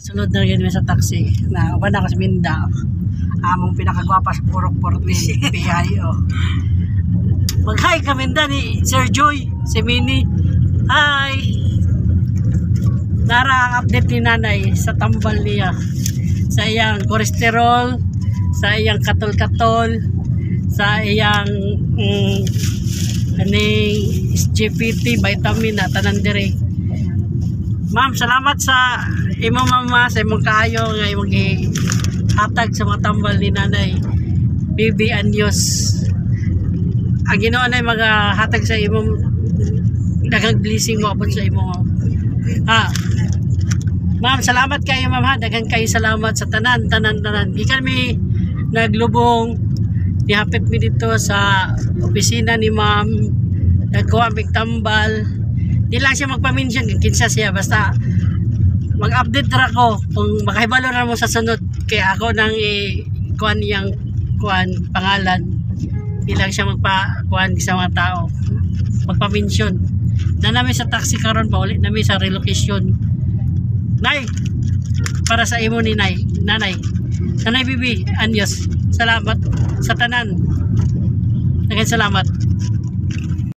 Sunod na rin sa taxi na uban ako sa Minda. Among pinakagwapa sa Purok 14 PIO. Mag-hi ka Minda ni Sir Joy, si Mini. Hi! Nara ang update ni nanay sa tambal niya. Sa iyang kolesterol, sa iyang katol-katol, sa iyang SGPT, vitamin na tanan dire. Ma'am, salamat sa imong mama, sa imong kaayo nga imong hatag sa mga tambal ni nanay Bibi Anyos. Ang Ginoo na mga hatag sa imong daghang blessing mo abot sa imong ma'am, salamat kayo ma'am ha, daghang kayo salamat sa tanan. Gikan mi naglubong, nihapit mi dito sa opisina ni ma'am, nagkuha mi tambal. Di lang siya magpa-mention kinsa siya, basta mag-update ra ko kung makahibalo na mo sa sunod, kaya ako nang kuan yang pangalan. Di lang siya magpa-kuan sa mga tao, magpa-mention na namin sa taxi karon, paulit namin sa relocation. Nay, para sa imo ni nanay Bibi Anyos, salamat sa tanan, daghang salamat.